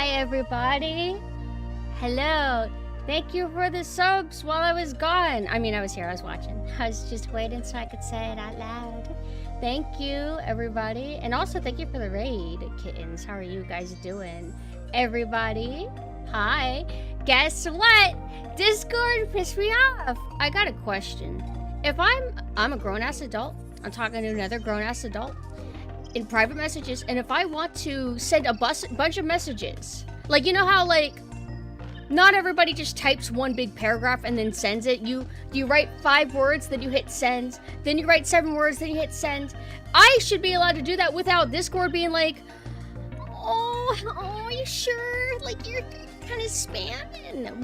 Hi, everybody. Hello. Thank you for the subs while I was gone. I mean, I was here, I was watching. I was just waiting so I could say it out loud. Thank you, everybody. And also, thank you for the raid, kittens. How are you guys doing? Everybody, hi. Guess what? Discord pissed me off. I got a question. if I'm a grown-ass adult, I'm talking to another grown-ass adult in private messages, and if I want to send a bunch of messages, like, you know how, like, not everybody just types one big paragraph and then sends it. You write 5 words, then you hit send, then you write 7 words, then you hit send. I should be allowed to do that without Discord being like, oh, are you sure? Like, you're kind of spamming.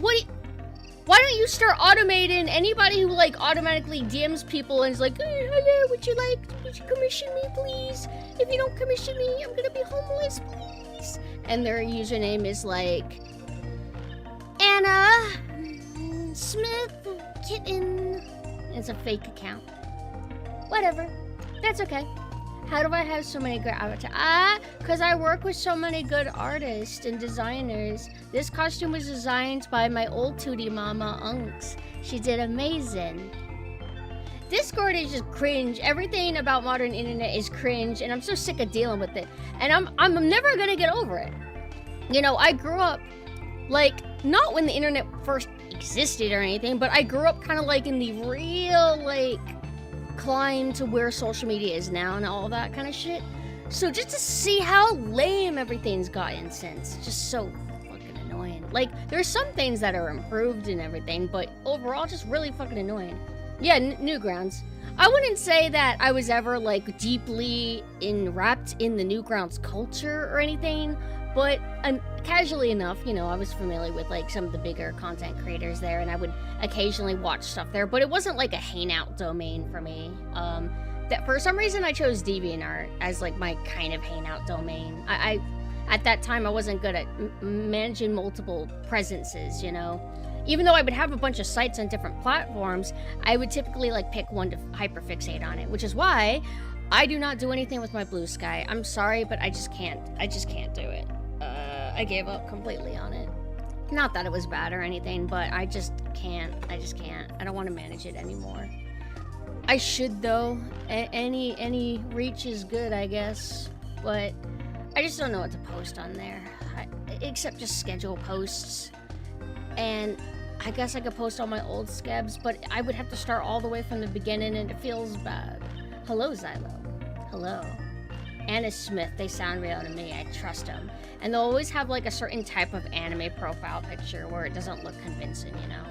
Why don't you start automating anybody who, like, automatically DMs people and is like, hey, hello, would you commission me, please? If you don't commission me, I'm gonna be homeless, please. And their username is like, Anna Smith Kitten. It's a fake account. Whatever. That's okay. How do I have so many good avatars? Because I work with so many good artists and designers. This costume was designed by my old Tootie mama, Unks. She did amazing. Discord is just cringe. Everything about modern internet is cringe, and I'm so sick of dealing with it. And I'm never gonna get over it. You know, I grew up, like, not when the internet first existed or anything, but I grew up kind of like in the real, like, climb to where social media is now and all that kind of shit. So just to see how lame everything's gotten since, it's just so fucking annoying. Like, there's some things that are improved and everything, but overall just really fucking annoying. Yeah, Newgrounds. I wouldn't say that I was ever, like, deeply wrapped in the Newgrounds culture or anything, but casually enough, you know, I was familiar with, like, some of the bigger content creators there, and I would occasionally watch stuff there, but it wasn't, like, a hangout domain for me. That for some reason, I chose DeviantArt as, like, my kind of hangout domain. I at that time, I wasn't good at managing multiple presences, you know? Even though I would have a bunch of sites on different platforms, I would typically, like, pick one to hyperfixate on it, which is why I do not do anything with my Blue Sky. I'm sorry, but I just can't do it. I gave up completely on it. Not that it was bad or anything, but I just can't. I don't want to manage it anymore. I should, though. Any reach is good, I guess. But I just don't know what to post on there. Except just schedule posts. And I guess I could post all my old scabs, but I would have to start all the way from the beginning, and it feels bad. Hello, Xylo. Hello. Anna Smith, they sound real to me. I trust them. And they'll always have, like, a certain type of anime profile picture where it doesn't look convincing, you know?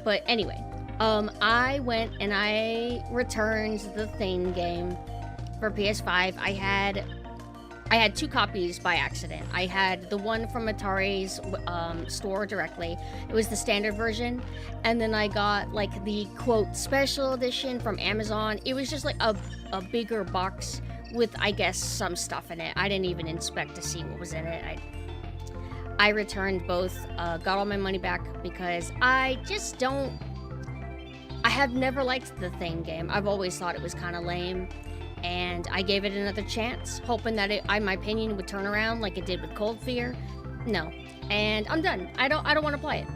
But anyway, I went and I returned the Thane game for PS5. I had 2 copies by accident. I had the one from Atari's store directly. It was the standard version. And then I got, like, the, quote, special edition from Amazon. It was just, like, a bigger box with, I guess, some stuff in it. I didn't even inspect to see what was in it. I returned both, got all my money back because I just don't... I have never liked the Thane game. I've always thought it was kind of lame. And I gave it another chance, hoping that my opinion would turn around like it did with Cold Fear. No. And I'm done. I don't want to play it.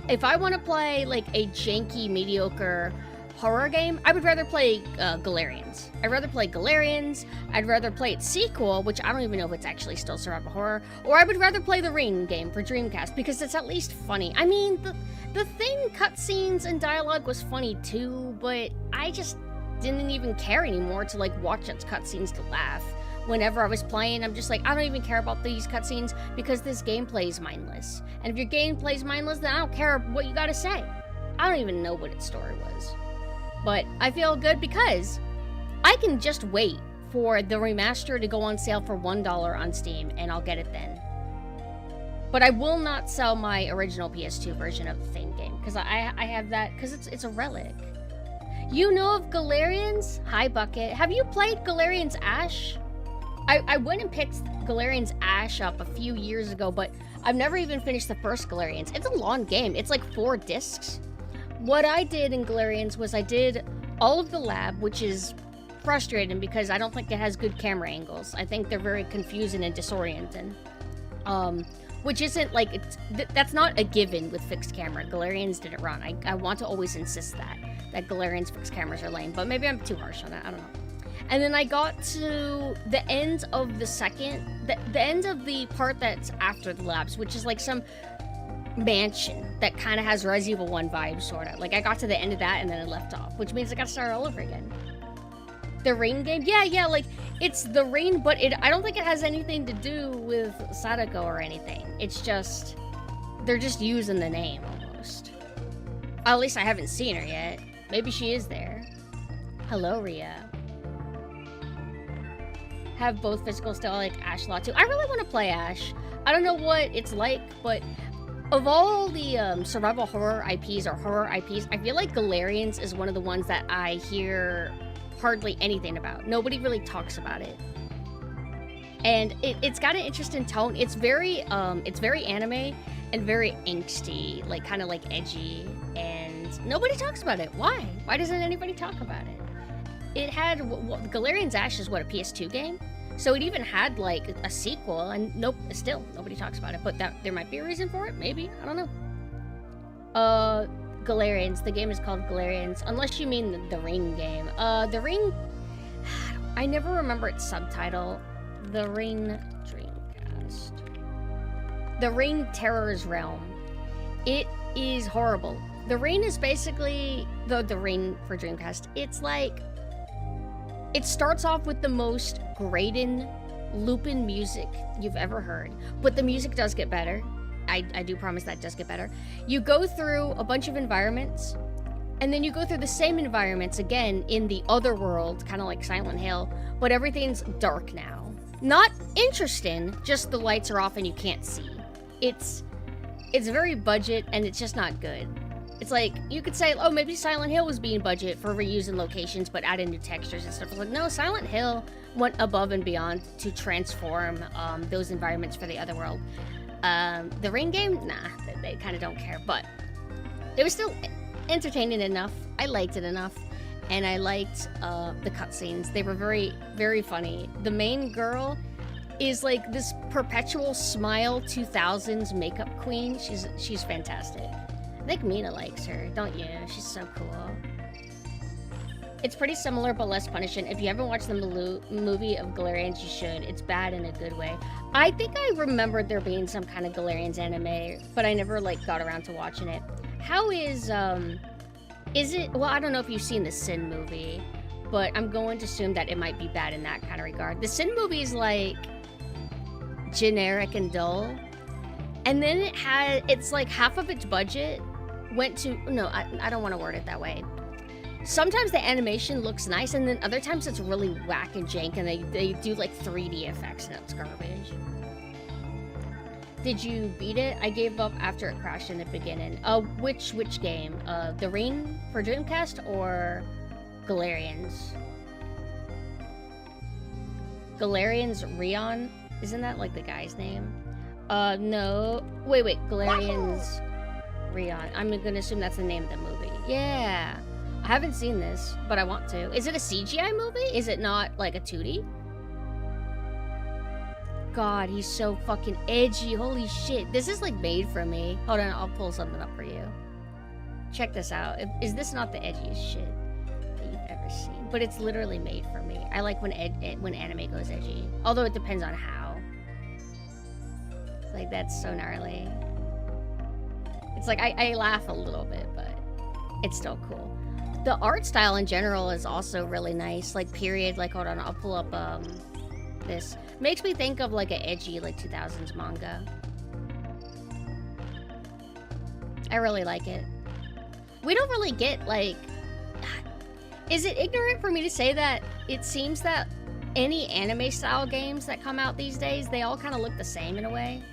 If I want to play, like, a janky, mediocre horror game, I would rather play Galarians. I'd rather play Galarians. I'd rather play its sequel, which I don't even know if it's actually still survival horror. Or I would rather play the Ring game for Dreamcast, because it's at least funny. I mean, the thing, cutscenes and dialogue was funny too, but I just didn't even care anymore to, like, watch its cutscenes to laugh. Whenever I was playing, I'm just like, I don't even care about these cutscenes because this gameplay is mindless. And if your gameplay is mindless, then I don't care what you gotta say. I don't even know what its story was. But I feel good because I can just wait for the remaster to go on sale for $1 on Steam, and I'll get it then. But I will not sell my original PS2 version of the Thane game because I have that because it's a relic. You know of Galarians? Hi, Bucket. Have you played Galarians Ash? I went and picked Galarians Ash up a few years ago, but I've never even finished the first Galarians. It's a long game. It's like 4 discs. What I did in Galarians was I did all of the lab, which is frustrating because I don't think it has good camera angles. I think they're very confusing and disorienting. Which isn't like, that's not a given with fixed camera. Galarians did it wrong. I want to always insist that Galarians fixed cameras are lame, but maybe I'm too harsh on that, I don't know. And then I got to the end of the end of the part that's after the labs, which is like some mansion that kind of has Resident Evil 1 vibes, sort of. Like, I got to the end of that and then I left off, which means I got to start all over again. The Ring game? Yeah, like, it's the Ring, but I don't think it has anything to do with Sadako or anything. It's just, they're just using the name, almost. At least I haven't seen her yet. Maybe she is there. Hello, Ria. Have both physical still, like Ash Law too. I really want to play Ash. I don't know what it's like, but of all the survival horror IPs or horror IPs, I feel like Galarians is one of the ones that I hear hardly anything about. Nobody really talks about it. And it's got an interesting tone. It's very anime and very angsty, like kind of like edgy, and nobody talks about it. Why? Why doesn't anybody talk about it? It had, Galarian's Ash is what, a PS2 game? So it even had like a sequel, and nope, still nobody talks about it. But there might be a reason for it, maybe, I don't know. Galarians, the game is called Galarians, unless you mean the Ring game. The Ring, I never remember its subtitle. The Ring Dreamcast. The Ring Terror's Realm. It is horrible. The Ring is basically the Ring for Dreamcast. It's like, it starts off with the most grating, looping music you've ever heard, but the music does get better. I do promise that does get better. You go through a bunch of environments, and then you go through the same environments again in the other world, kind of like Silent Hill, but everything's dark now. Not interesting, just the lights are off and you can't see. It's very budget, and it's just not good. It's like, you could say, oh, maybe Silent Hill was being budget for reusing locations, but adding new textures and stuff. It's like, no, Silent Hill went above and beyond to transform those environments for the other world. The Ring game, nah, they kind of don't care, but it was still entertaining enough. I liked it enough, and I liked the cutscenes. They were very, very funny. The main girl is like this perpetual smile 2000s makeup queen. She's fantastic. I think Mina likes her, don't you? She's so cool. It's pretty similar but less punishing. If you haven't watched the movie of Galarians, you should. It's bad in a good way. I think I remembered there being some kind of Galarians anime, but I never like got around to watching it. How is it, well, I don't know if you've seen the Sin movie, but I'm going to assume that it might be bad in that kind of regard. The Sin movie is like generic and dull, and then it's like half of its budget went to, no, I don't want to word it that way. Sometimes the animation looks nice, and then other times it's really whack and jank, and they do like 3D effects, and it's garbage. Did you beat it? I gave up after it crashed in the beginning. Which game? The Ring for Dreamcast or Galarians? Galarians Rion? Isn't that like the guy's name? No. Wait. Galarians Rion. I'm gonna assume that's the name of the movie. Yeah. I haven't seen this, but I want to. Is it a CGI movie? Is it not like a 2D? God, he's so fucking edgy. Holy shit. This is like made for me. Hold on, I'll pull something up for you. Check this out. Is this not the edgiest shit that you've ever seen? But it's literally made for me. I like when anime goes edgy. Although it depends on how. Like, that's so gnarly. It's like, I laugh a little bit, but it's still cool. The art style in general is also really nice. Like, period. Like, hold on, I'll pull up this. Makes me think of like an edgy like 2000s manga. I really like it. We don't really get like, is it ignorant for me to say that it seems that any anime style games that come out these days, they all kind of look the same in a way?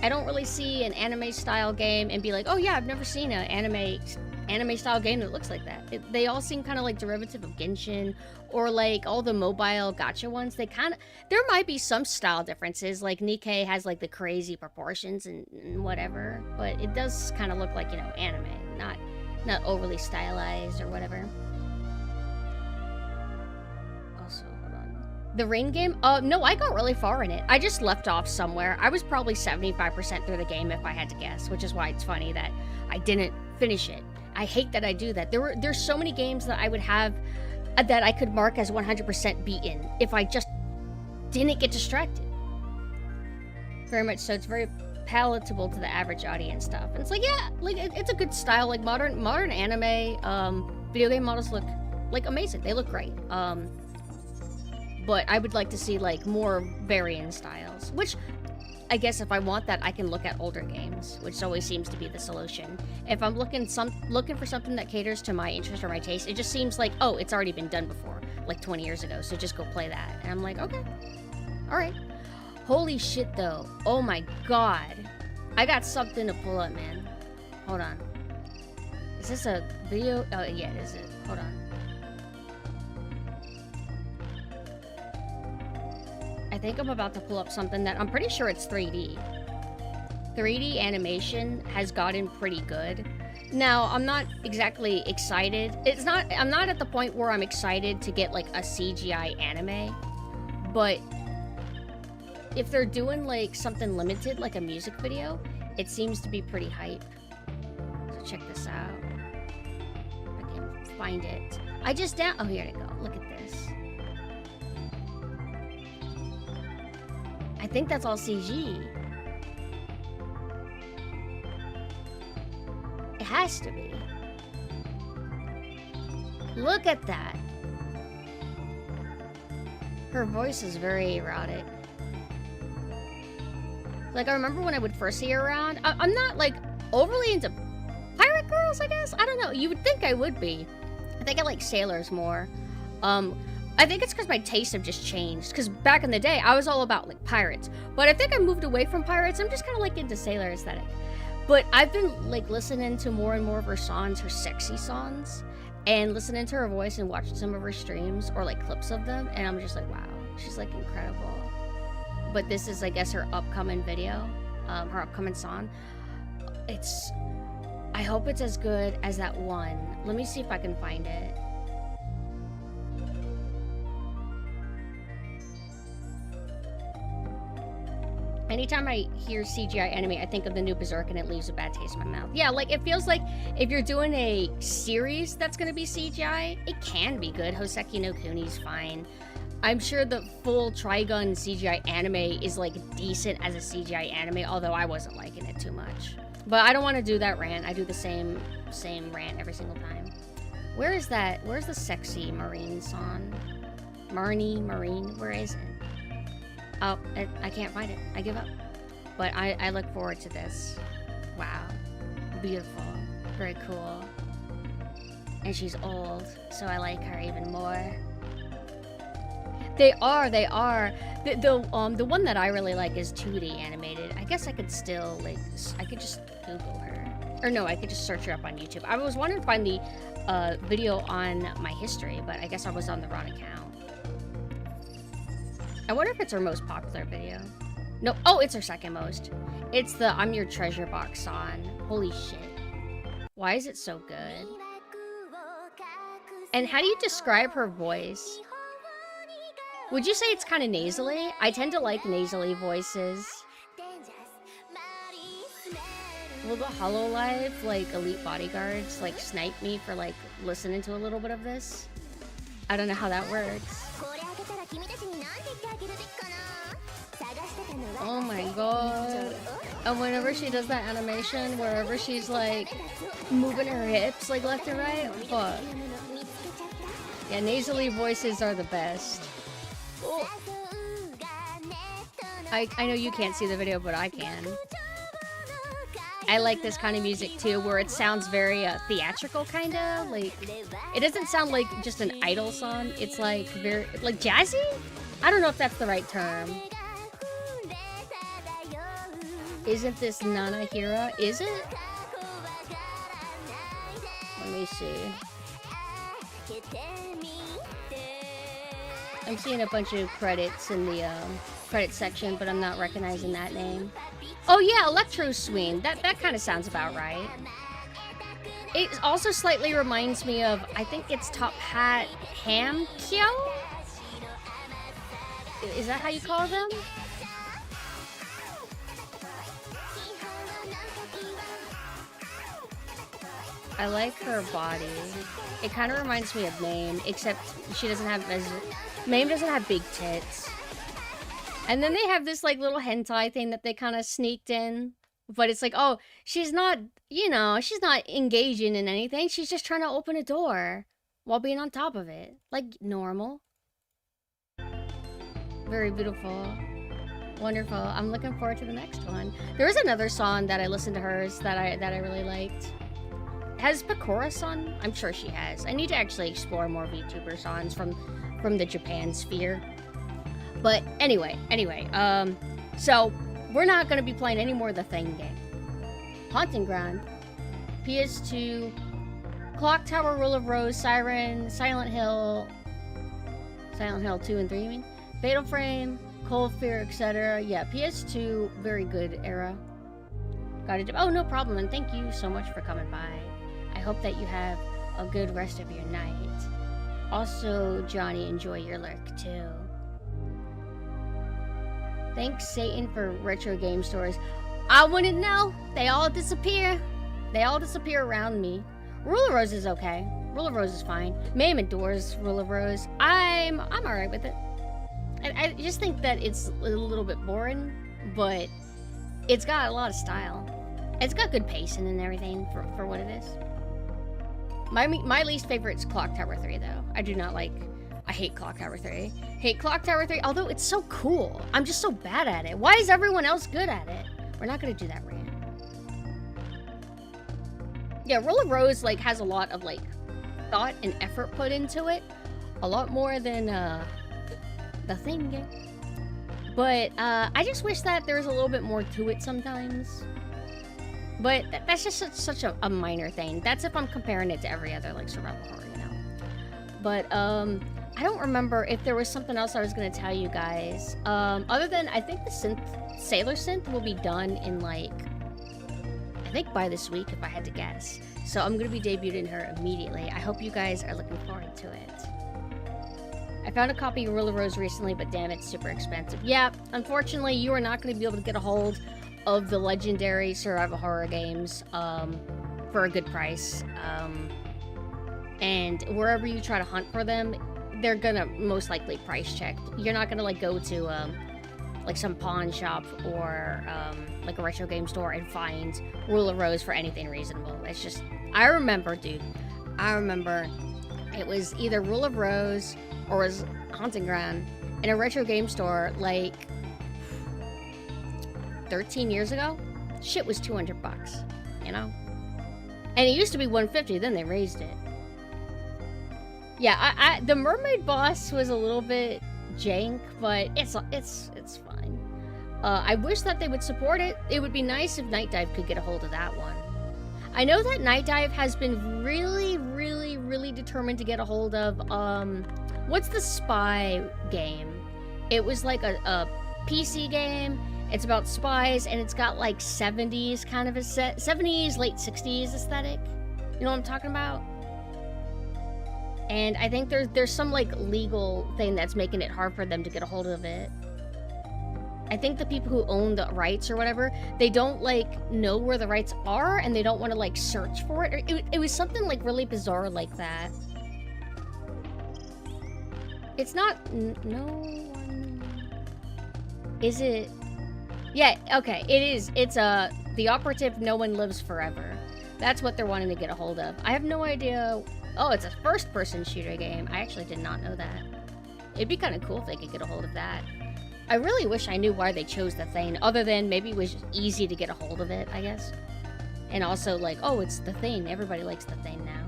I don't really see an anime style game and be like, oh yeah, I've never seen an anime style game that looks like that. They all seem kind of like derivative of Genshin, or like all the mobile gacha ones. They kind of, there might be some style differences, like Nikkei has like the crazy proportions and whatever, but it does kind of look like, you know, anime, not overly stylized or whatever. Also, hold on. The Ring game? No, I got really far in it. I just left off somewhere. I was probably 75% through the game if I had to guess, which is why it's funny that I didn't finish it. I hate that I do that. There's so many games that I would have that I could mark as 100% beaten if I just didn't get distracted. Very much so. It's very palatable to the average audience stuff. And it's like, yeah, like it's a good style. Like modern anime, video game models look like amazing. They look great. But I would like to see like more varying styles, which I guess if I want that, I can look at older games, which always seems to be the solution. If I'm looking for something that caters to my interest or my taste, it just seems like, oh, it's already been done before, like 20 years ago, so just go play that. And I'm like, okay, all right. Holy shit, though. Oh my god. I got something to pull up, man. Hold on. Is this a video? Oh, yeah, it is. Hold on. I think I'm about to pull up something that I'm pretty sure it's 3D. 3D animation has gotten pretty good. Now, I'm not exactly excited. I'm not at the point where I'm excited to get like a CGI anime, but if they're doing like something limited, like a music video, it seems to be pretty hype. So check this out. If I can find it. Oh, here we go. Look at this. I think that's all CG. It has to be. Look at that. Her voice is very erotic. Like, I remember when I would first see her around. I'm not, like, overly into pirate girls, I guess? I don't know. You would think I would be. I think I like sailors more. I think it's because my tastes have just changed. Because back in the day, I was all about, like, pirates. But I think I moved away from pirates. I'm just kind of, like, into sailor aesthetic. But I've been, like, listening to more and more of her songs, her sexy songs. And listening to her voice and watching some of her streams or, like, clips of them. And I'm just like, wow. She's, like, incredible. But this is, I guess, her upcoming video. Her upcoming song. I hope it's as good as that one. Let me see if I can find it. Anytime I hear CGI anime, I think of the new Berserk and it leaves a bad taste in my mouth. Yeah, like, it feels like if you're doing a series that's gonna be CGI, it can be good. Hoseki no Kuni's fine. I'm sure the full Trigun CGI anime is, like, decent as a CGI anime, although I wasn't liking it too much. But I don't want to do that rant. I do the same rant every single time. Where is that? Where's the sexy Marine song? Marine? Where is it? Oh, I can't find it. I give up. But I look forward to this. Wow. Beautiful. Very cool. And she's old, so I like her even more. They are. The one that I really like is 2D animated. I guess I could still, like, I could just Google her. Or no, I could just search her up on YouTube. I was wanting to find the video on my history, but I guess I was on the wrong account. I wonder if it's her most popular video. No, oh, it's her second most. It's the I'm Your Treasure Box song. Holy shit. Why is it so good? And how do you describe her voice? Would you say it's kind of nasally? I tend to like nasally voices. Will the HoloLive, like, elite bodyguards, like, snipe me for, like, listening to a little bit of this? I don't know how that works. Oh my god. And whenever she does that animation, wherever she's, like, moving her hips, like, left and right, fuck. Yeah, nasally voices are the best. Oh. I know you can't see the video, but I can. I like this kind of music too, where it sounds very theatrical, kind of. Like, it doesn't sound like just an idol song. It's like very, like, jazzy? I don't know if that's the right term. Isn't this Nanahira? Is it? Let me see. I'm seeing a bunch of credits in the credit section, but I'm not recognizing that name. Oh yeah, Electro Swing. That kind of sounds about right. It also slightly reminds me of, I think it's Top Hat Hamkyo? Is that how you call them? I like her body. It kind of reminds me of Mame, except she doesn't have Mame doesn't have big tits. And then they have this, like, little hentai thing that they kind of sneaked in. But it's like, oh, she's not, she's not engaging in anything. She's just trying to open a door while being on top of it. Like normal. Very beautiful. Wonderful. I'm looking forward to the next one. There is another song that I listened to hers that I really liked. Has Pakora song? I'm sure she has. I need to actually explore more VTuber songs from the Japan sphere. But anyway, so we're not gonna be playing any more of the Thing game. Haunting Ground, PS2, Clock Tower, Rule of Rose, Siren, Silent Hill 2 and 3, you mean? Fatal Frame, Cold Fear, etc. Yeah, PS2, very good era. Got it. Oh, no problem, and thank you so much for coming by. I hope that you have a good rest of your night. Also, Johnny, enjoy your lurk, too. Thanks, Satan, for retro game stores. I wouldn't know. They all disappear. They all disappear around me. Rule of Rose is okay. Rule of Rose is fine. Mame adores Rule of Rose. I'm alright with it. I just think that it's a little bit boring, but it's got a lot of style. It's got good pacing and everything for what it is. My least favorite is Clock Tower 3, though. I hate Clock Tower 3. Hate Clock Tower 3, although it's so cool. I'm just so bad at it. Why is everyone else good at it? We're not gonna do that right now. Yeah, Rule of Rose, has a lot of, thought and effort put into it. A lot more than, the Thing game. But, I just wish that there was a little bit more to it sometimes. But that's just such a minor thing. That's if I'm comparing it to every other, survival horror, you know? But, I don't remember if there was something else I was gonna tell you guys. Other than, I think the Sailor Synth will be done in, I think by this week, if I had to guess. So I'm gonna be debuting her immediately. I hope you guys are looking forward to it. I found a copy of Rule of Rose recently, but damn, it's super expensive. Yeah, unfortunately, you are not gonna be able to get a hold of the legendary survival horror games, for a good price. And wherever you try to hunt for them, they're gonna most likely price check. You're not gonna go to some pawn shop or a retro game store and find Rule of Rose for anything reasonable. It's just, I remember it was either Rule of Rose or was Haunting Ground in a retro game store 13 years ago. Shit was $200, you know? And it used to be $150, then they raised it. Yeah, the mermaid boss was a little bit jank, but it's fine. I wish that they would support it. It would be nice if Night Dive could get a hold of that one. I know that Night Dive has been really, really, really determined to get a hold of, what's the spy game? It was a PC game. It's about spies, and it's got 70s kind of a 70s, late 60s aesthetic. You know what I'm talking about? And I think there's some legal thing that's making it hard for them to get a hold of it. I think the people who own the rights or whatever, they don't know where the rights are, and they don't want to search for it. It was something really bizarre like that. It's not no one. Is it? Yeah, okay, it is. It's the operative No One Lives Forever. That's what they're wanting to get a hold of. I have no idea. Oh, it's a first-person shooter game. I actually did not know that. It'd be kind of cool if they could get a hold of that. I really wish I knew why they chose the Thing, other than maybe it was just easy to get a hold of it, I guess. And also, oh, it's the Thing. Everybody likes the Thing now.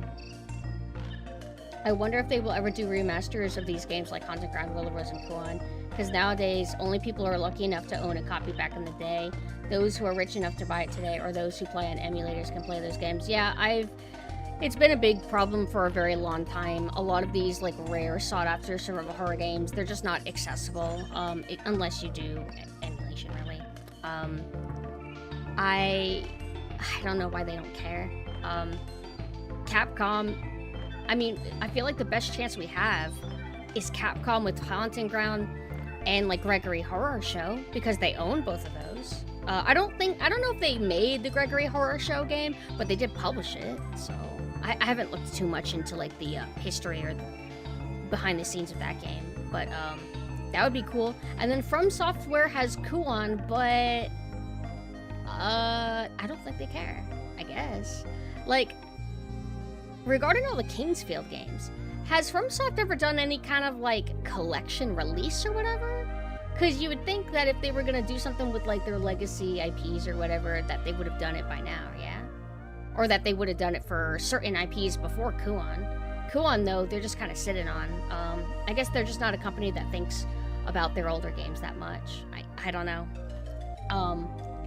I wonder if they will ever do remasters of these games like Haunted Ground, Rule of Rose, and Kuon. Because nowadays, only people who are lucky enough to own a copy back in the day, those who are rich enough to buy it today, or those who play on emulators can play those games. Yeah, it's been a big problem for a very long time. A lot of these rare sought-after survival horror games, they're just not accessible, unless you do emulation, really. I don't know why they don't care. Capcom, I mean, I feel like the best chance we have is Capcom with Haunting Ground and Gregory Horror Show, because they own both of those. I don't know if they made the Gregory Horror Show game, but they did publish it, so I haven't looked too much into the history or the behind the scenes of that game, but that would be cool. And then From Software has Kuon, but I don't think they care, I guess. Like, regarding all the Kingsfield games, has FromSoft ever done any kind of, like, collection release or whatever? Because you would think that if they were gonna do something with, like, their legacy IPs or whatever, that they would have done it by now, yeah? Or that they would have done it for certain IPs before Kuon. Kuon, though, they're just kind of sitting on. I guess they're just not a company that thinks about their older games that much. I don't know.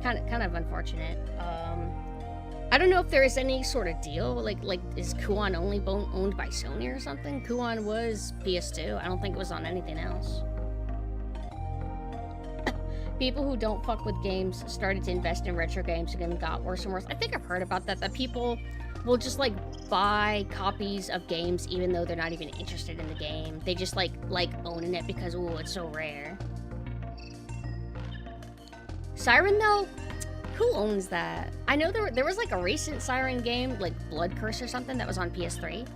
Kind of unfortunate. I don't know if there is any sort of deal, like is Kuon only owned by Sony or something? Kuon was PS2. I don't think it was on anything else. People who don't fuck with games started to invest in retro games and got worse and worse. I think I've heard about that people will just, like, buy copies of games even though they're not even interested in the game. They just, like owning it because, ooh, it's so rare. Siren, though? Who owns that? I know there was, like, a recent Siren game, like Blood Curse or something, that was on PS3.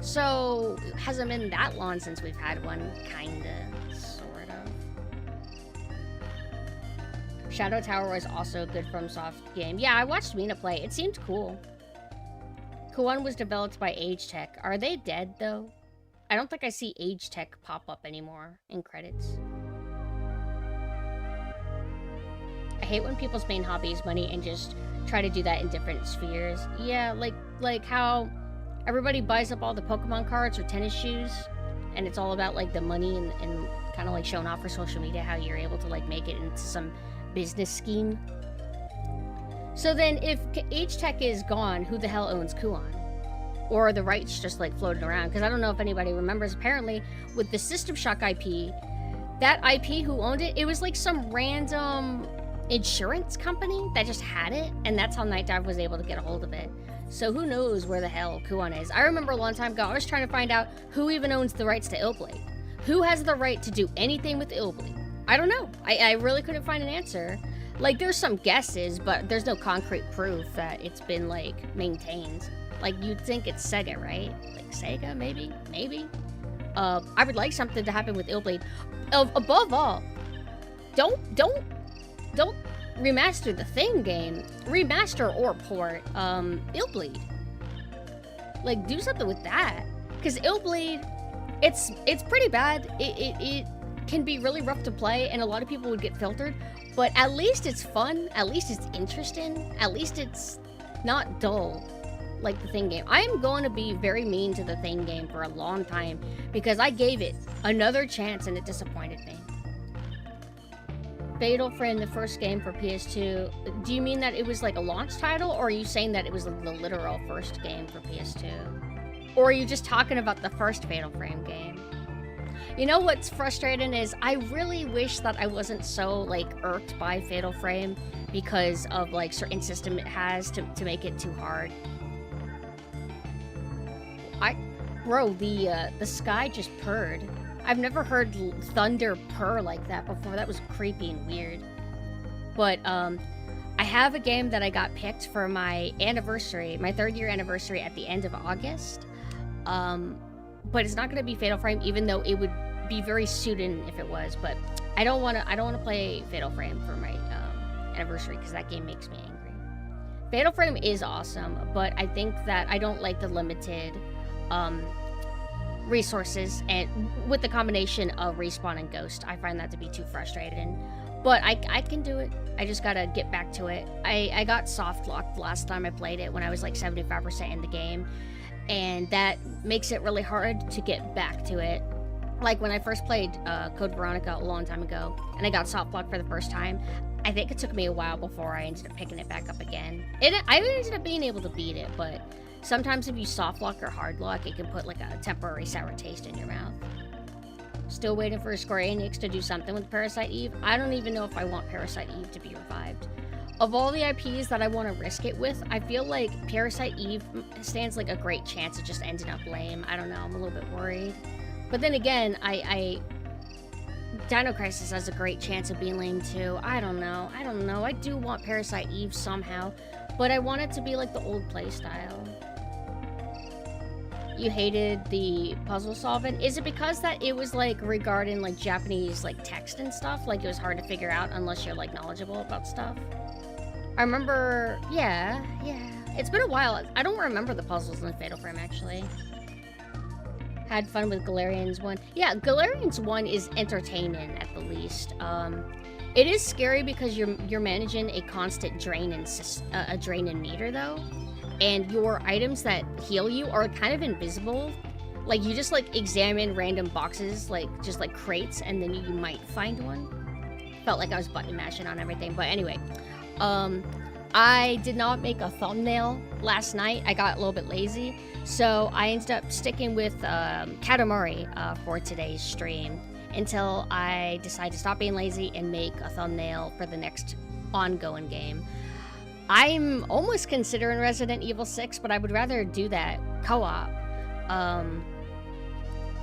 So, it hasn't been that long since we've had one, kinda. Shadow Tower was also a good FromSoft game. Yeah, I watched Mina play. It seemed cool. Kuon was developed by Age Tech. Are they dead, though? I don't think I see Age Tech pop up anymore in credits. I hate when people's main hobby is money and just try to do that in different spheres. Yeah, like how everybody buys up all the Pokemon cards or tennis shoes, and it's all about, like, the money and kind of, like, showing off for social media how you're able to, like, make it into some business scheme. So then if Age Tech is gone, who the hell owns Kuon? Or are the rights just, like, floating around? Because I don't know if anybody remembers, apparently with the System Shock IP, that IP, who owned it, it was like some random insurance company that just had it, and that's how Night Dive was able to get a hold of it. So who knows where the hell Kuon is. I remember a long time ago, I was trying to find out who even owns the rights to Illblade. Who has the right to do anything with Illblade? I don't know. I really couldn't find an answer. Like, there's some guesses, but there's no concrete proof that it's been, like, maintained. Like, you'd think it's Sega, right? Like, Sega, maybe? Maybe? I would like something to happen with Illblade. Above all, don't remaster the Thing game. Remaster or port, Illblade. Like, do something with that. Because Illblade, it's pretty bad. It can be really rough to play, and a lot of people would get filtered, but at least it's fun, at least it's interesting, at least it's not dull like the Thing game. I am going to be very mean to the Thing game for a long time because I gave it another chance and it disappointed me. Fatal Frame, the first game for PS2. Do you mean that it was like a launch title, or are you saying that it was the literal first game for PS2? Or are you just talking about the first Fatal Frame game? You know what's frustrating is I really wish that I wasn't so, like, irked by Fatal Frame because of, like, certain system it has to make it too hard. Bro, the sky just purred. I've never heard thunder purr like that before. That was creepy and weird. But, I have a game that I got picked for my anniversary, my 3rd year anniversary at the end of August. But it's not going to be Fatal Frame, even though it would be very suited if it was. But I don't want to play Fatal Frame for my anniversary because that game makes me angry. Fatal Frame is awesome, but I think that I don't like the limited resources, and with the combination of Respawn and Ghost, I find that to be too frustrating. But I can do it. I just gotta get back to it. I got soft locked last time I played it when I was like 75% in the game, and that makes it really hard to get back to it. Like when I first played Code Veronica a long time ago, and I got soft locked for the first time, I think it took me a while before I ended up picking it back up again. I ended up being able to beat it, but sometimes if you soft lock or hard lock, it can put like a temporary sour taste in your mouth. Still waiting for Square Enix to do something with Parasite Eve. I don't even know if I want Parasite Eve to be revived. Of all the IPs that I want to risk it with, I feel like Parasite Eve stands like a great chance of just ending up lame. I don't know, I'm a little bit worried. But then again, Dino Crisis has a great chance of being lame too. I don't know. I do want Parasite Eve somehow, but I want it to be like the old playstyle. You hated the puzzle solving? Is it because that it was like regarding like Japanese like text and stuff? Like it was hard to figure out unless you're like knowledgeable about stuff? I remember, yeah. It's been a while. I don't remember the puzzles in Fatal Frame, actually. Had fun with Galarian's 1. Yeah, Galarian's 1 is entertaining, at the least. It is scary because you're managing a constant drain in meter, though. And your items that heal you are kind of invisible. Like, you just, like, examine random boxes, like, just, like, crates, and then you might find one. Felt like I was button mashing on everything, but anyway. I did not make a thumbnail last night. I got a little bit lazy. So I ended up sticking with Katamari for today's stream until I decide to stop being lazy and make a thumbnail for the next ongoing game. I'm almost considering Resident Evil 6, but I would rather do that co-op.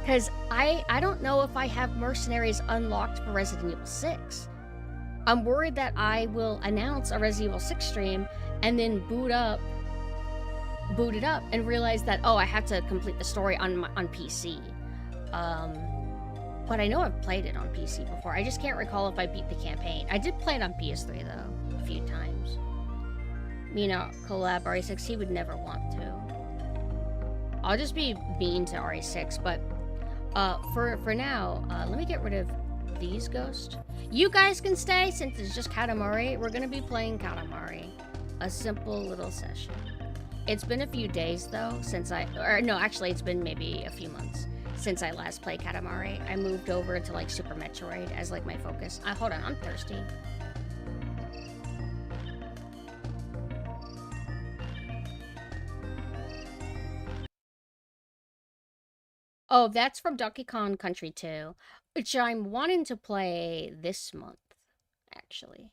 Because I don't know if I have Mercenaries unlocked for Resident Evil 6. I'm worried that I will announce a Resident Evil 6 stream and then boot it up and realize that, oh, I have to complete the story on PC. But I know I've played it on PC before. I just can't recall if I beat the campaign. I did play it on PS3 though, a few times. You know, collab RE6, he would never want to. I'll just be mean to RE6, but for now, let me get rid of these ghosts. You guys can stay since it's just Katamari. We're gonna be playing Katamari. A simple little session. It's been a few days though since actually it's been maybe a few months since I last played Katamari. I moved over to like Super Metroid as like my focus. Hold on, I'm thirsty. Oh, that's from Donkey Kong Country 2, which I'm wanting to play this month, actually.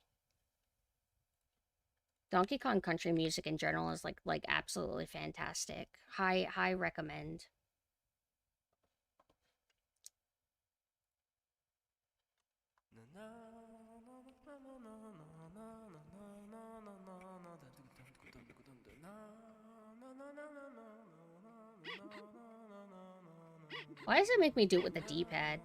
Donkey Kong Country music in general is like absolutely fantastic. High recommend. Why does it make me do it with the D-pad?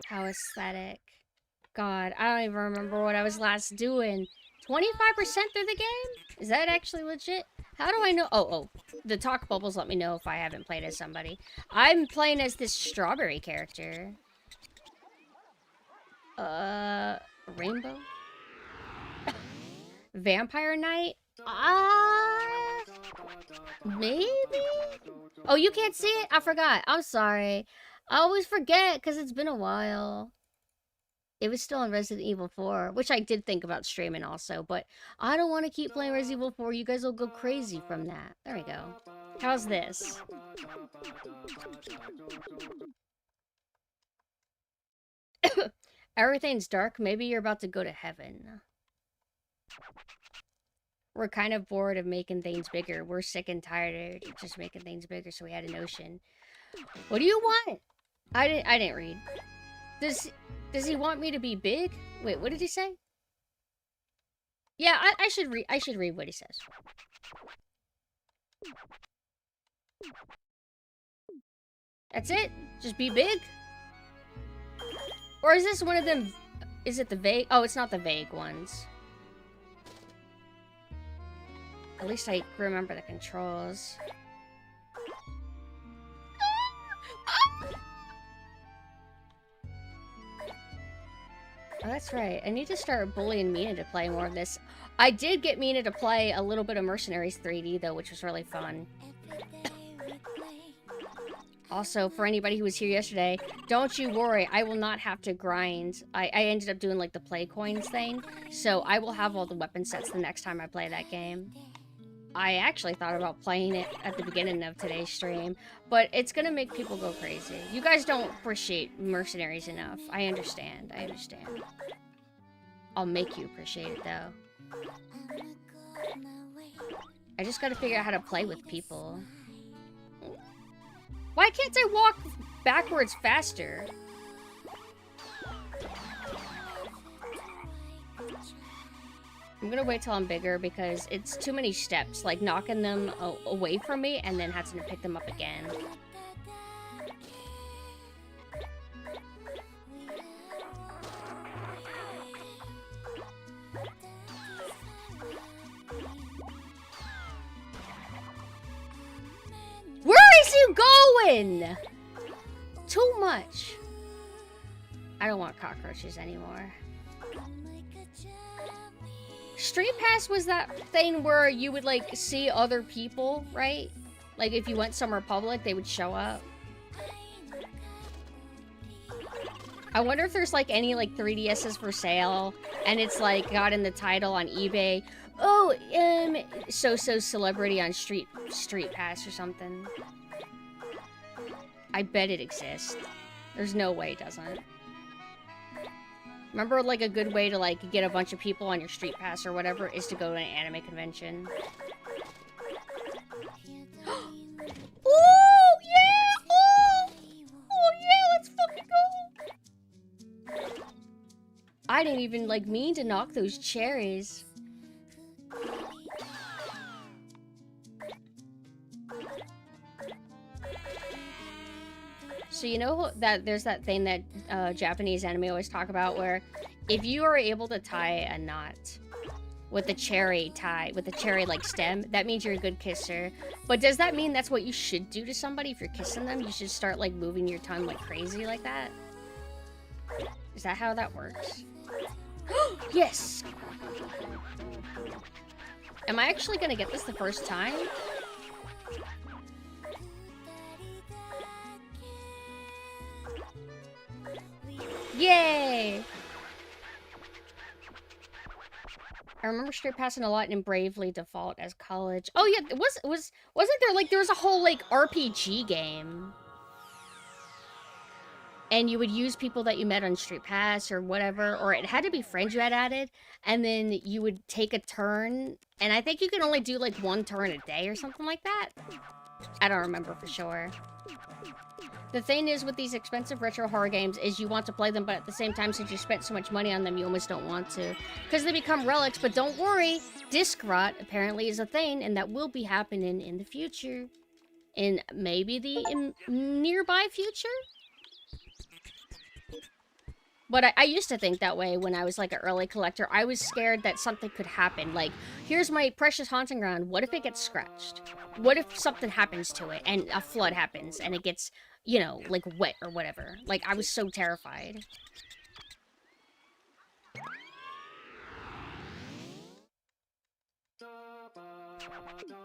How aesthetic. God, I don't even remember what I was last doing. 25% through the game? Is that actually legit? How do I know? Oh, the talk bubbles let me know if I haven't played as somebody. I'm playing as this strawberry character. Rainbow? Vampire Knight? Maybe? Oh, you can't see it? I forgot. I'm sorry. I always forget because it's been a while. It was still on Resident Evil 4, which I did think about streaming also, but I don't want to keep playing Resident Evil 4. You guys will go crazy from that. There we go. How's this? Everything's dark. Maybe you're about to go to heaven. We're kind of bored of making things bigger. We're sick and tired of just making things bigger, so we had an ocean. What do you want? I didn't read. Does he want me to be big? Wait, what did he say? Yeah, I should read what he says. That's it? Just be big? Or is this one of them? Is it the vague? Oh, it's not the vague ones. At least I remember the controls. Oh, that's right. I need to start bullying Mina to play more of this. I did get Mina to play a little bit of Mercenaries 3D, though, which was really fun. Also, for anybody who was here yesterday, don't you worry, I will not have to grind. I ended up doing, like, the play coins thing, so I will have all the weapon sets the next time I play that game. I actually thought about playing it at the beginning of today's stream, but it's gonna make people go crazy. You guys don't appreciate Mercenaries enough. I understand. I'll make you appreciate it, though. I just gotta figure out how to play with people. Why can't I walk backwards faster? I'm gonna wait till I'm bigger because it's too many steps, like knocking them away from me and then having to pick them up again. Where is you going? Too much. I don't want cockroaches anymore. Street Pass was that thing where you would, like, see other people, right? Like, if you went somewhere public, they would show up. I wonder if there's, like, any, like, 3DSs for sale, and it's, like, got in the title on eBay. Oh, so-so celebrity on Street Pass or something. I bet it exists. There's no way it doesn't. Remember, like, a good way to, like, get a bunch of people on your Street Pass or whatever is to go to an anime convention. Oh, yeah! Oh! Oh, yeah, let's fucking go! I didn't even, like, mean to knock those cherries. So you know that there's that thing that Japanese anime always talk about where if you are able to tie a knot with the cherry like stem, that means you're a good kisser. But does that mean that's what you should do to somebody if you're kissing them? You should start like moving your tongue like crazy like that? Is that how that works? Yes! Am I actually gonna get this the first time? Yay! I remember straight passing a lot in Bravely Default as college. Oh yeah, wasn't there like there was a whole like RPG game? And you would use people that you met on Street Pass or whatever, or it had to be friends you had added, and then you would take a turn, and I think you could only do like one turn a day or something like that. I don't remember for sure. The thing is with these expensive retro horror games is you want to play them, but at the same time, since you spent so much money on them, you almost don't want to. Because they become relics, but don't worry, disc rot apparently is a thing, and that will be happening in the future. In maybe the nearby future? But I used to think that way when I was like an early collector. I was scared that something could happen. Like, here's my precious haunting ground. What if it gets scratched? What if something happens to it and a flood happens and it gets, you know, like wet or whatever? Like, I was so terrified.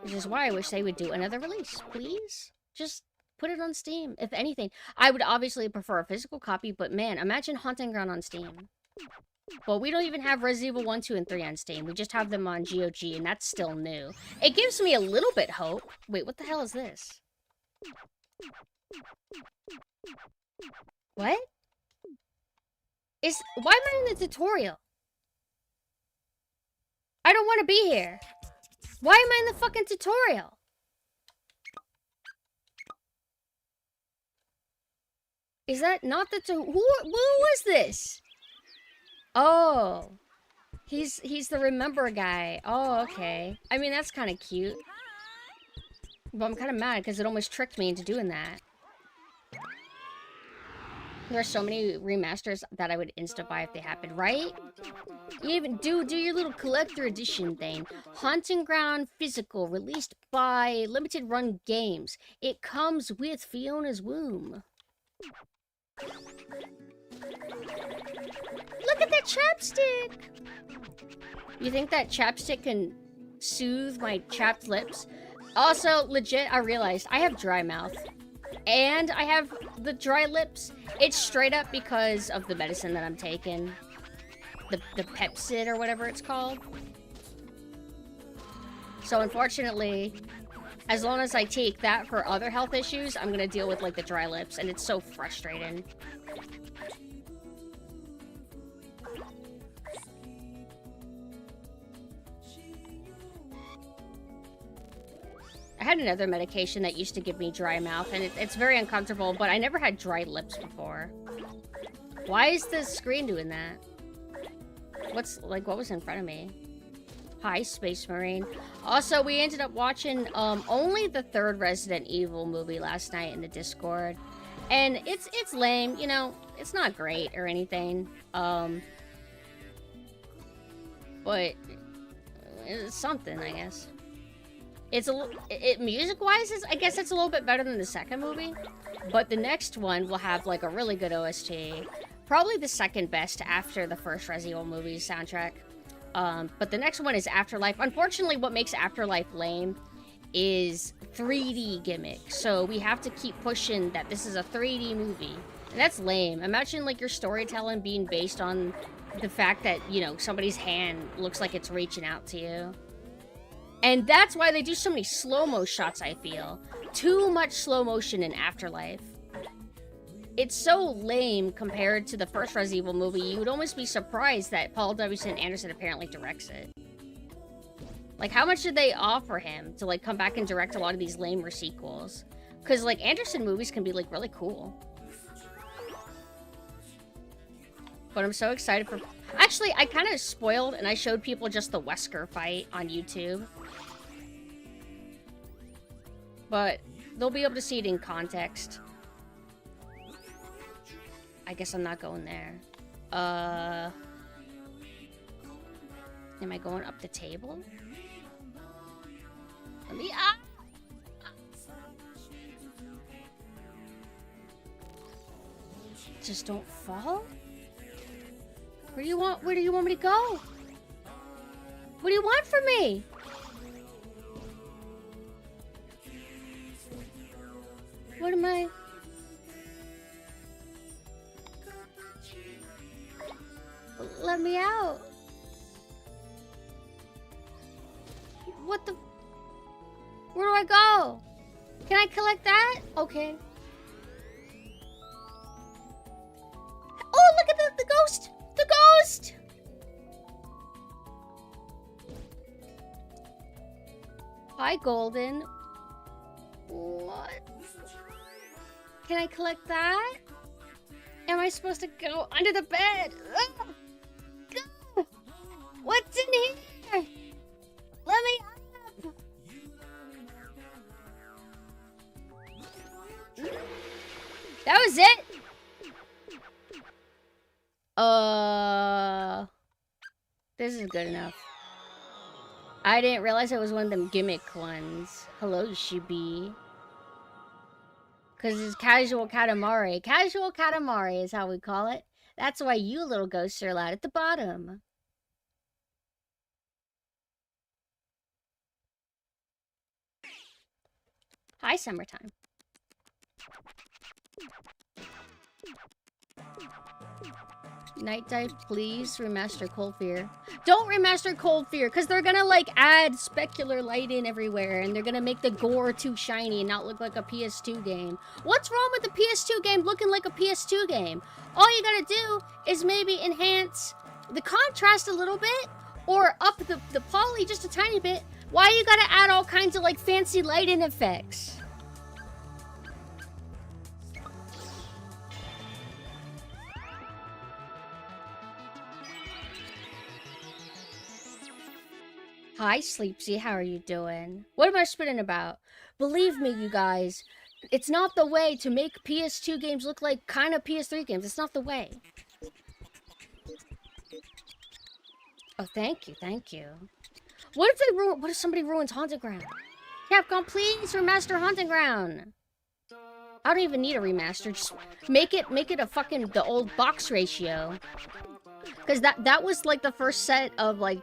Which is why I wish they would do another release, please. Just put it on Steam, if anything. I would obviously prefer a physical copy, but man, imagine Haunting Ground on Steam. Well, we don't even have Resident Evil 1, 2, and 3 on Steam. We just have them on GOG, and that's still new. It gives me a little bit hope. Wait, what the hell is this? What? Why am I in the tutorial? I don't want to be here. Why am I in the fucking tutorial? Is that not the who was this? Oh. He's the remember guy. Oh, okay. I mean, that's kind of cute. But I'm kind of mad because it almost tricked me into doing that. There are so many remasters that I would insta-buy if they happened, right? You even do your little collector edition thing. Haunting Ground Physical, released by Limited Run Games. It comes with Fiona's womb. Look at that chapstick! You think that chapstick can soothe my chapped lips? Also, legit, I realized I have dry mouth. And I have the dry lips. It's straight up because of the medicine that I'm taking. The Pepsid or whatever it's called. So unfortunately, as long as I take that for other health issues, I'm gonna deal with like the dry lips, and it's so frustrating. I had another medication that used to give me dry mouth, and it's very uncomfortable, but I never had dry lips before. Why is the screen doing that? What was in front of me? Hi, Space Marine. Also, we ended up watching only the 3rd Resident Evil movie last night in the Discord. And it's lame, you know, it's not great or anything. But it's something, I guess. It's music-wise, I guess it's a little bit better than the 2nd movie. But the next one will have like a really good OST. Probably the 2nd best after the 1st Resident Evil movie's soundtrack. But the next one is Afterlife. Unfortunately, what makes Afterlife lame is 3D gimmick. So we have to keep pushing that this is a 3D movie. And that's lame. Imagine like your storytelling being based on the fact that, you know, somebody's hand looks like it's reaching out to you. And that's why they do so many slow-mo shots, I feel. Too much slow motion in Afterlife. It's so lame compared to the 1st Resident Evil movie, you would almost be surprised that Paul W. Anderson apparently directs it. Like, how much did they offer him to, like, come back and direct a lot of these lamer sequels? Because, like, Anderson movies can be, like, really cool. But I'm so excited for... Actually, I kind of spoiled and I showed people just the Wesker fight on YouTube. But they'll be able to see it in context. I guess I'm not going there. Am I going up the table? Let me... Ah! Just don't fall? Where do you want me to go? What do you want from me? What am I... Let me out. What the... Where do I go? Can I collect that? Okay. Oh, look at the ghost! The ghost! Hi, Golden. What? Can I collect that? Am I supposed to go under the bed? Ugh. Go. What's in here? Let me up. That was it? This is good enough. I didn't realize it was one of them gimmick ones. Hello, Shibi. Because it's casual Katamari. Casual Katamari is how we call it. That's why you little ghosts are allowed at the bottom. Hi, summertime. Night Dive, please remaster Cold Fear. Don't remaster Cold Fear, because they're gonna, like, add specular lighting everywhere, and they're gonna make the gore too shiny and not look like a PS2 game. What's wrong with the PS2 game looking like a PS2 game? All you gotta do is maybe enhance the contrast a little bit, or up the poly just a tiny bit. Why you gotta add all kinds of, like, fancy lighting effects? Hi, Sleepsy. How are you doing? What am I spitting about? Believe me, you guys, it's not the way to make PS2 games look like kind of PS3 games. It's not the way. Oh, thank you, thank you. What if they ruin? What if somebody ruins Haunted Ground? Capcom, please remaster Haunted Ground. I don't even need a remaster. Just make it a fucking the old box ratio. Because that was like the first set of like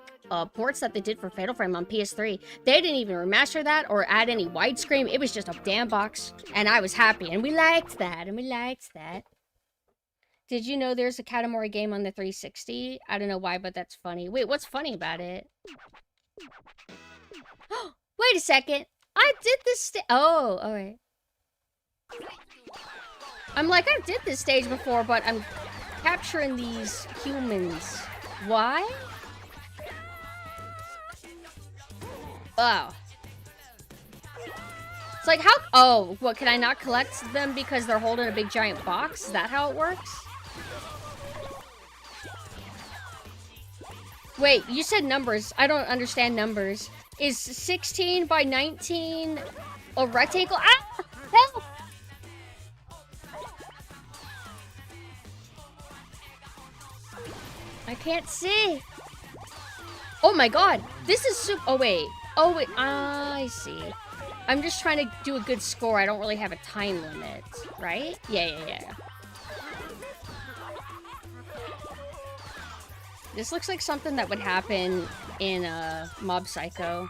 ports that they did for Fatal Frame on PS3. They didn't even remaster that or add any widescreen. It was just a damn box, and I was happy, and we liked that, Did you know there's a Katamari game on the 360? I don't know why, but that's funny. Wait, what's funny about it? Wait a second. I did this oh, alright. I'm like, I did this stage before, but I'm capturing these humans. Why? Oh. It's like, how... Oh, what, can I not collect them because they're holding a big giant box? Is that how it works? Wait, you said numbers. I don't understand numbers. Is 16 by 19 a rectangle? Ah! Help! I can't see. Oh my god. This is super... Oh, wait. Oh, wait. I see. I'm just trying to do a good score. I don't really have a time limit, right? Yeah. This looks like something that would happen in Mob Psycho.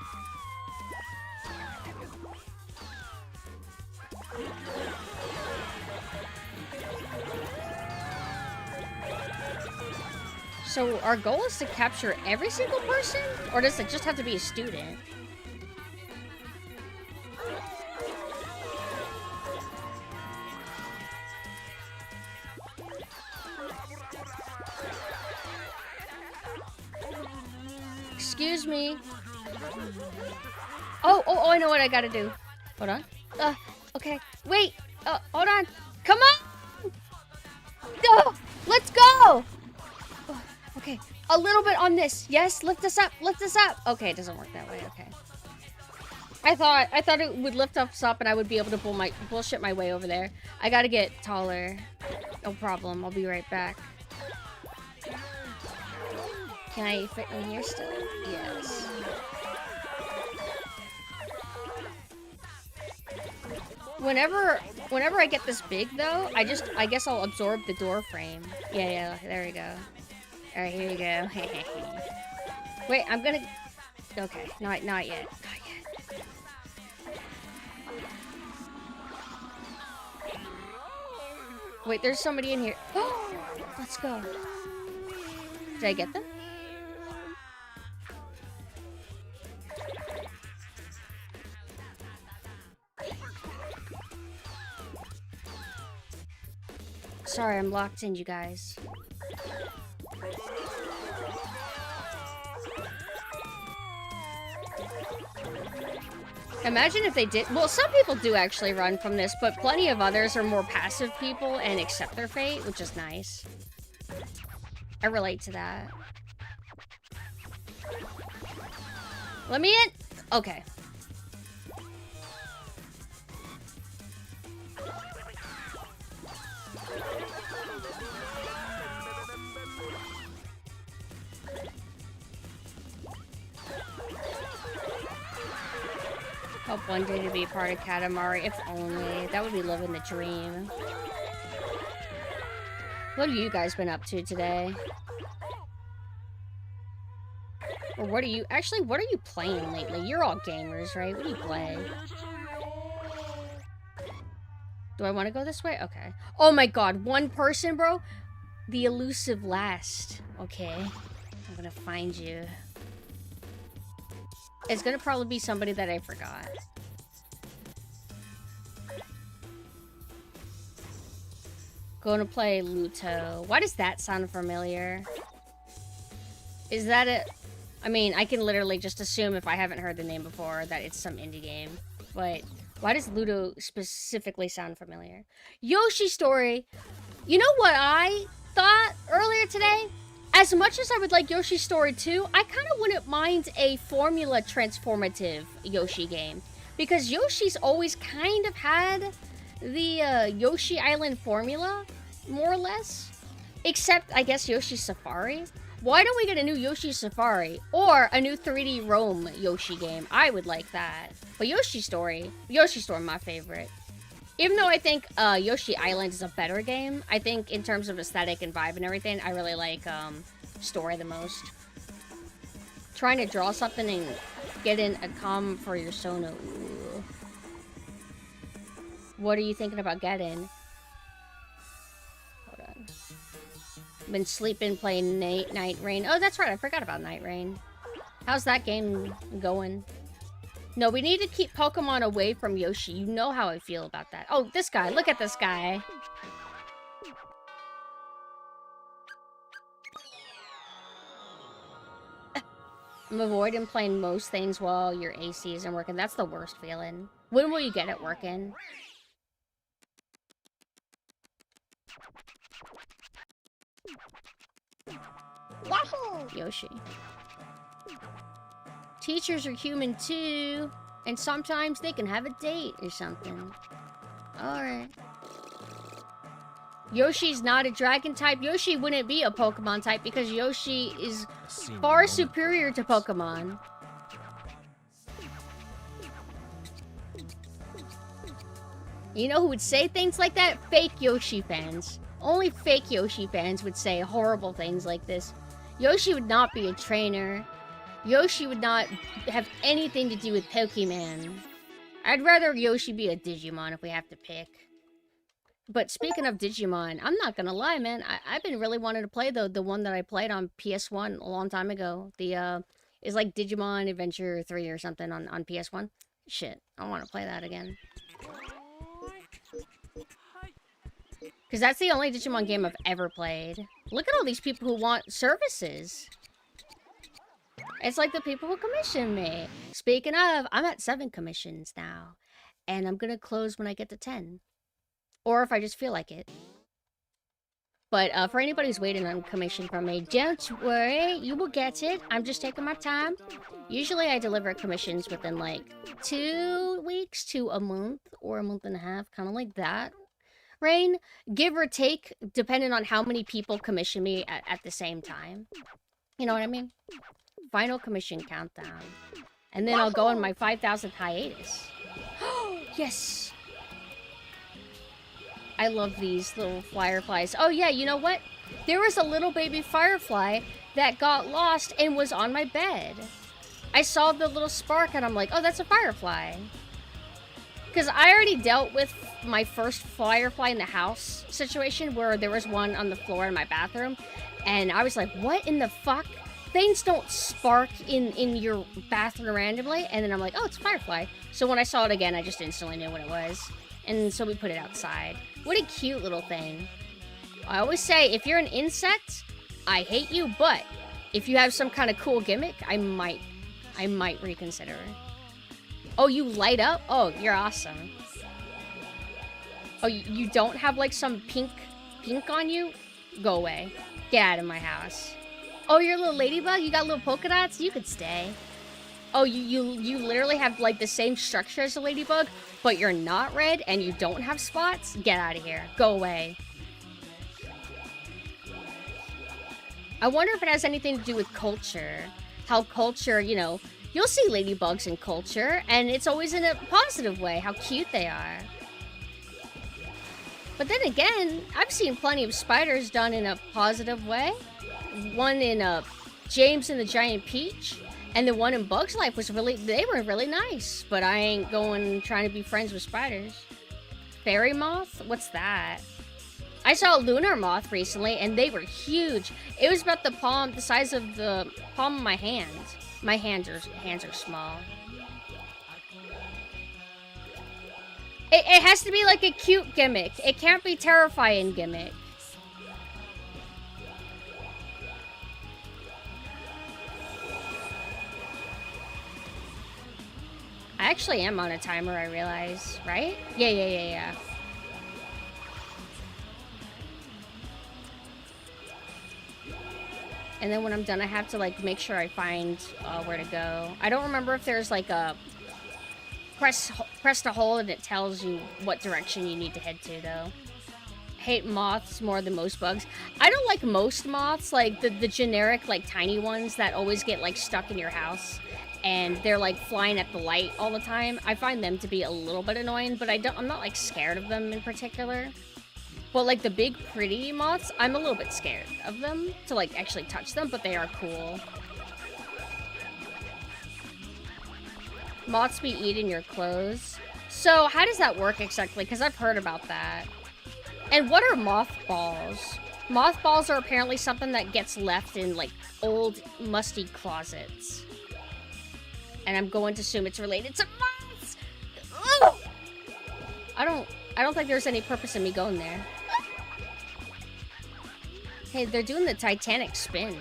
So our goal is to capture every single person? Or does it just have to be a student? Excuse me. Oh, I know what I gotta do. Hold on. Okay. Wait. Hold on. Come on! Oh, let's go! Okay, a little bit on this. Yes, lift us up, lift us up. Okay, it doesn't work that way. Okay. I thought it would lift us up and I would be able to bullshit my way over there. I gotta get taller. No problem. I'll be right back. Can I fit in here still? Yes. Whenever I get this big though, I guess I'll absorb the door frame. Yeah, there we go. Alright, here you go. Wait, I'm gonna... Okay, not yet. Wait, there's somebody in here. Oh, let's go. Did I get them? Sorry, I'm locked in, you guys. Imagine if they did. Well, some people do actually run from this, but plenty of others are more passive people and accept their fate, which is nice. I relate to that. Let me in. Okay. Hope one day to be a part of Katamari, if only. That would be living the dream. What have you guys been up to today? Or what are you... Actually, what are you playing lately? You're all gamers, right? What do you play? Do I want to go this way? Okay. Oh my god, one person, bro? The elusive last. Okay. I'm gonna find you. It's gonna probably be somebody that I forgot. Gonna play Luto. Why does that sound familiar? Is that it? I mean, I can literally just assume if I haven't heard the name before that it's some indie game. But why does Ludo specifically sound familiar? Yoshi Story. You know what I thought earlier today? As much as I would like Yoshi Story 2, I kind of wouldn't mind a formula transformative Yoshi game. Because Yoshi's always kind of had the Yoshi Island formula, more or less. Except, I guess, Yoshi Safari. Why don't we get a new Yoshi Safari? Or a new 3D Roam Yoshi game? I would like that. But Yoshi Story, my favorite. Even though I think Yoshi Island is a better game, I think in terms of aesthetic and vibe and everything, I really like Story the most. Trying to draw something and get in a com for your Sono. Ooh. What are you thinking about getting? Hold on. Been sleeping, playing Night Rain. Oh, that's right. I forgot about Night Rain. How's that game going? No, we need to keep Pokemon away from Yoshi. You know how I feel about that. Oh, this guy. Look at this guy. I'm avoiding playing most things while your AC isn't working. That's the worst feeling. When will you get it working? Yahoo! Yoshi. Teachers are human too. And sometimes they can have a date or something. Alright. Yoshi's not a dragon type. Yoshi wouldn't be a Pokemon type because Yoshi is far superior to Pokemon. You know who would say things like that? Fake Yoshi fans. Only fake Yoshi fans would say horrible things like this. Yoshi would not be a trainer. Yoshi would not have anything to do with Pokemon. I'd rather Yoshi be a Digimon if we have to pick. But speaking of Digimon, I'm not gonna lie, man. I've been really wanting to play the one that I played on PS1 a long time ago. It's like Digimon Adventure 3 or something on PS1. Shit, I want to play that again. Because that's the only Digimon game I've ever played. Look at all these people who want services. It's like the people who commission me. Speaking of, I'm at 7 commissions now. And I'm gonna close when I get to 10. Or if I just feel like it. But for anybody who's waiting on commission from me, don't worry, you will get it. I'm just taking my time. Usually I deliver commissions within like 2 weeks to a month or a month and a half, kind of like that. Rain, give or take, depending on how many people commission me at the same time. You know what I mean? Final commission countdown. And then I'll go on my 5,000th hiatus. Yes! I love these little fireflies. Oh yeah, you know what? There was a little baby firefly that got lost and was on my bed. I saw the little spark and I'm like, oh, that's a firefly. Because I already dealt with my first firefly in the house situation where there was one on the floor in my bathroom. And I was like, what in the fuck? Things don't spark in your bathroom randomly. And then I'm like, oh, it's a firefly. So when I saw it again, I just instantly knew what it was. And so we put it outside. What a cute little thing. I always say, if you're an insect, I hate you, but if you have some kind of cool gimmick, I might reconsider. Oh, you light up? Oh, you're awesome. Oh, you don't have like some pink on you? Go away. Get out of my house. Oh, you're a little ladybug? You got little polka dots? You could stay. Oh, you literally have like the same structure as a ladybug, but you're not red and you don't have spots? Get out of here. Go away. I wonder if it has anything to do with culture. How culture, you know, you'll see ladybugs in culture, and it's always in a positive way, how cute they are. But then again, I've seen plenty of spiders done in a positive way. One in James and the Giant Peach. And the one in Bug's Life was they were really nice. But I ain't going trying to be friends with spiders. Fairy moth? What's that? I saw a lunar moth recently and they were huge. It was about the size of the palm of my hand. My hands are small. It has to be like a cute gimmick. It can't be terrifying gimmick. I actually am on a timer, I realize, right? Yeah. And then when I'm done, I have to, like, make sure I find where to go. I don't remember if there's, like, a... Press to hold and it tells you what direction you need to head to, though. I hate moths more than most bugs. I don't like most moths, like, the generic, like, tiny ones that always get, like, stuck in your house. And they're, like, flying at the light all the time. I find them to be a little bit annoying, but I'm not, like, scared of them in particular. But, like, the big, pretty moths, I'm a little bit scared of them to, like, actually touch them, but they are cool. Moths be eating your clothes. So, how does that work exactly? Because I've heard about that. And what are mothballs? Mothballs are apparently something that gets left in, like, old, musty closets. And I'm going to assume it's related to moths! Ugh! I don't think there's any purpose in me going there. Hey, they're doing the Titanic spin.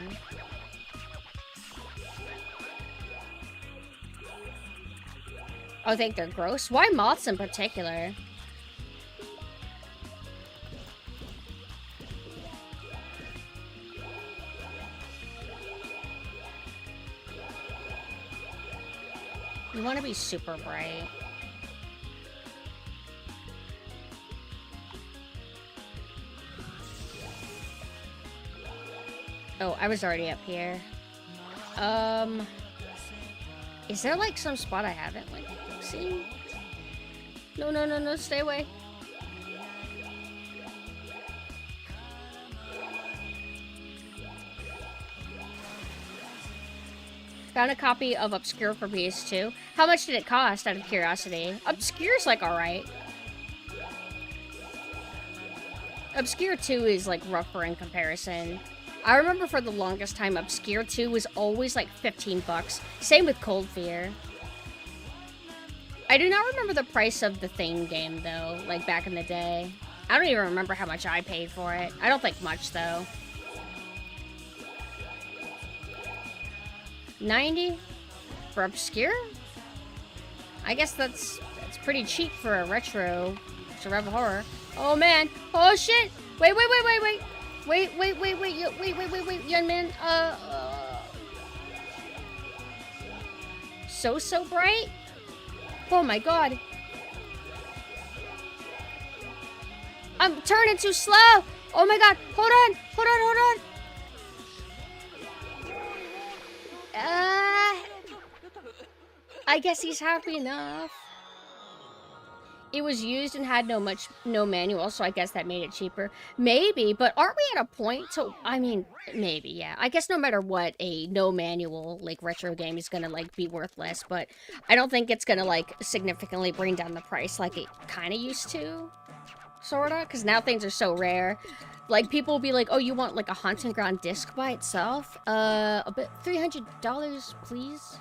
Oh, I think they're gross. Why moths in particular? You want to be super bright. Oh, I was already up here. Is there like some spot I haven't like seen? No, no, no, no, stay away. Found a copy of Obscure for PS2. How much did it cost, out of curiosity? Obscure's like alright. Obscure 2 is like rougher in comparison. I remember for the longest time, Obscure 2 was always like 15 bucks. Same with Cold Fear. I do not remember the price of the Thing game though, like back in the day. I don't even remember how much I paid for it. I don't think much though. 90 for Obscure? I guess that's pretty cheap for a retro survival horror. Oh man! Oh shit! Wait, young man. So bright? Oh my god! I'm turning too slow. Oh my god! Hold on! I guess he's happy enough. It was used and had no manual, so I guess that made it cheaper. Maybe, but aren't we at a point to, I mean, maybe, yeah. I guess no matter what, a no manual, like, retro game is gonna, like, be worthless, but I don't think it's gonna, like, significantly bring down the price like it kind of used to, sorta, because now things are so rare. Like, people will be like, oh, you want, like, a Haunting Ground disc by itself? $300, please?